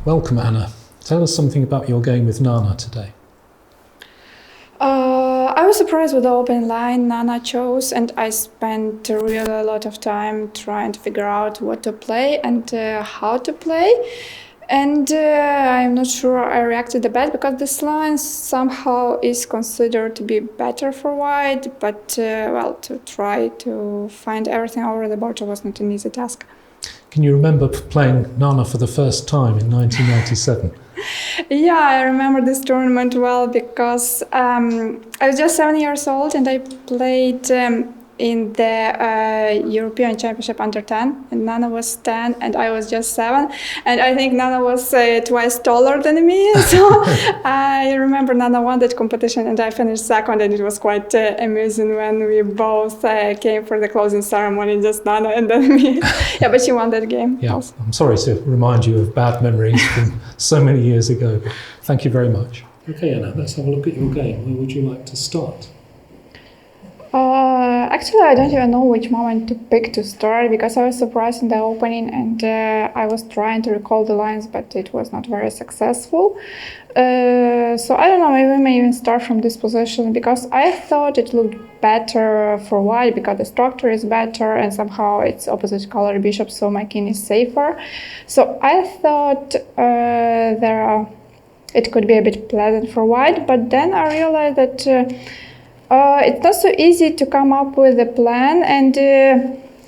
Welcome, Anna. Tell us something about your game with Nana today. I was surprised with the open line Nana chose, and I spent really a lot of time trying to figure out what to play and how to play. And I'm not sure I reacted the best because this line somehow is considered to be better for white, but well, to try to find everything over the board was not an easy task. Can you remember playing Nana for the first time in 1997? Yeah, I remember this tournament well because I was just 7 years old and I played in the European Championship under 10, and Nana was 10 and I was just 7, and I think Nana was twice taller than me, so I remember Nana won that competition and I finished second, and it was quite amusing when we both came for the closing ceremony, just Nana and then me. Yeah, but she won that game. Yeah, also. I'm sorry to remind you of bad memories from so many years ago, but thank you very much. Okay, Anna, let's have a look at your game. Where would you like to start? Actually, I don't even know which moment to pick to start because I was surprised in the opening and I was trying to recall the lines, but it was not very successful. So I don't know, maybe we may even start from this position because I thought it looked better for white because the structure is better and somehow it's opposite color bishop, so my king is safer. So I thought it could be a bit pleasant for white, but then I realized that it's not so easy to come up with a plan, and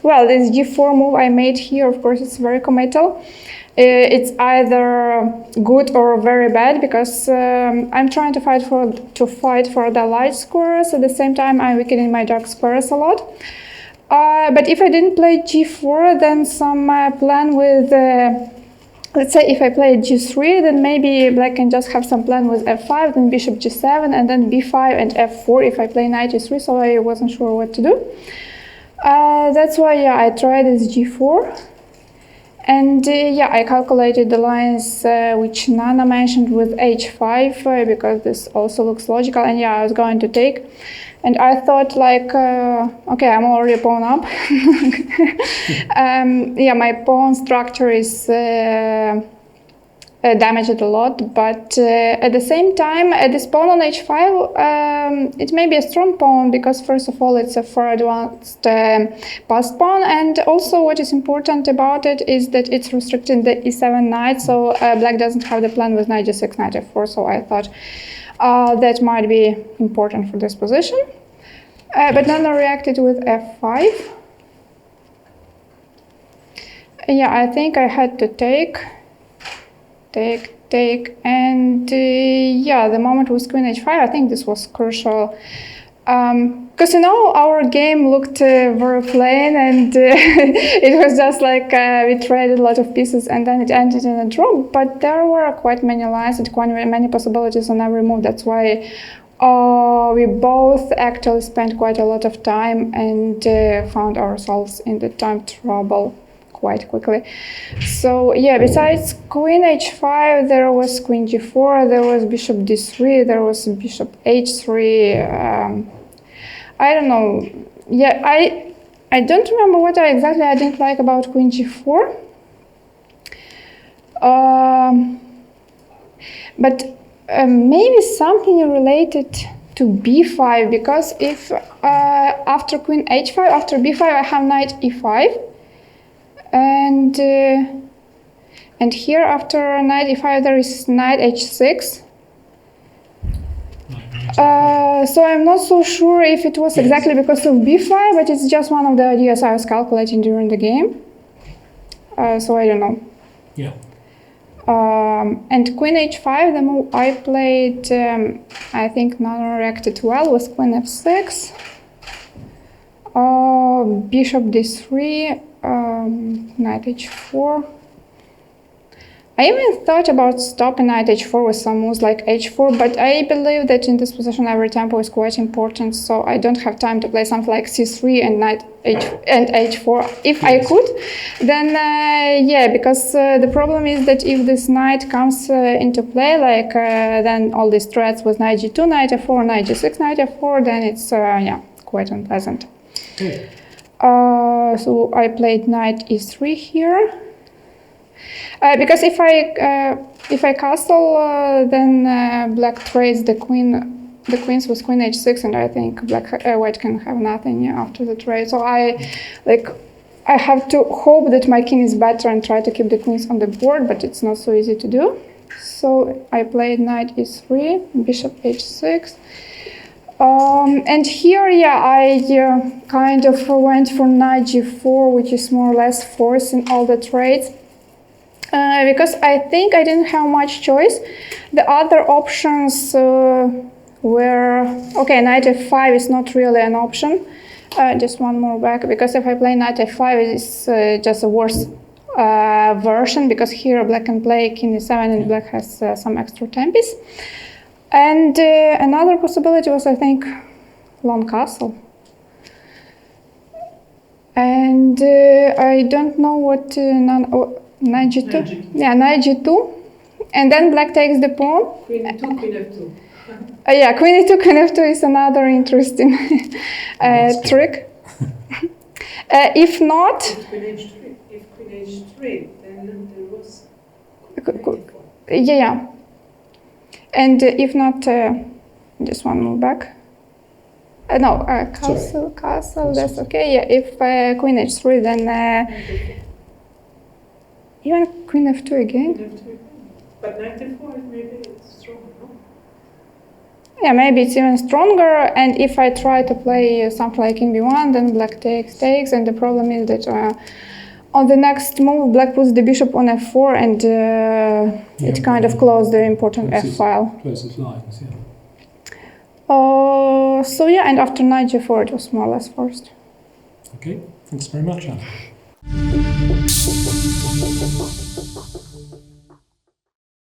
well, this g4 move I made here, of course, it's very committal. It's either good or very bad because I'm trying to fight for the light squares. At the same time, I'm weakening my dark squares a lot. But if I didn't play g4, then some plan with let's say if I play g3, then maybe black can just have some plan with f5, then bishop g7, and then b5 and f4 if I play knight g3, so I wasn't sure what to do. That's why, yeah, I tried this g4. And yeah, I calculated the lines which Nana mentioned with h5 because this also looks logical, and yeah, I was going to take. And I thought like, okay, I'm already a pawn up. Yeah, my pawn structure is damaged a lot, but at the same time, this pawn on h5, it may be a strong pawn because first of all, it's a far advanced passed pawn, and also what is important about it is that it's restricting the e7 knight, so black doesn't have the plan with knight g6, knight f4, so I thought that might be important for this position. But then I reacted with f5. Yeah, I think I had to take, and yeah, the moment with queen h5, I think this was crucial. Because, you know, our game looked very plain, and it was just like we traded a lot of pieces and then it ended in a draw, but there were quite many lines and quite many possibilities on every move. That's why we both actually spent quite a lot of time and found ourselves in the time trouble quite quickly. So yeah, besides queen h5, there was queen g4, there was bishop d3, there was bishop h3. I don't know. Yeah, I don't remember what I didn't like about queen g4. But maybe something related to b5, because if after queen h5, after b5, I have knight e5, and here after knight e5 there is knight h6. So I'm not so sure if it was exactly because of b5, but it's just one of the ideas I was calculating during the game. So I don't know. Yeah. And queen h5, the move I played, I think Nana reacted well with queen f6, bishop d3, knight h4. I even thought about stopping knight h4 with some moves like h4, but I believe that in this position every tempo is quite important, so I don't have time to play something like c3 and knight h4. If I could, then yeah, because the problem is that if this knight comes into play, like then all these threats with knight g2, knight f4, knight g6, knight f4, then it's yeah, quite unpleasant. So I played knight e3 here. Because if I castle, then black trades the queens with queen h6, and I think white can have nothing after the trade. So I have to hope that my king is better and try to keep the queens on the board, but it's not so easy to do. So I played knight e3, bishop h6. And here, I kind of went for knight g4, which is more or less forcing all the trades. Because I think I didn't have much choice. The other options were, okay, knight f5 is not really an option. Just one more back, because if I play knight f5, it's just a worse version, because here black can play king e7 and black has some extra tempis. And another possibility was, I think, long castle. And I don't know what, knight g2? Yeah, knight g2. And then black takes the pawn. Queen e2, queen f2. Yeah, queen e2, queen f2 is another interesting trick. If not... If queen h3, then there was queen f4. Yeah. And if not, just one move back. No, castle, that's okay. Yeah, if queen h3, then even queen f2 again. Queen f2 again. But knight f4 maybe it's stronger, no? Yeah, maybe it's even stronger. And if I try to play something like king b1, then black takes, and the problem is that on the next move, black puts the bishop on f4, and it kind of closed the important f-file. Closes lines, yeah. So yeah, and after knight g4, it was more or less forced. Okay, thanks very much, Anna.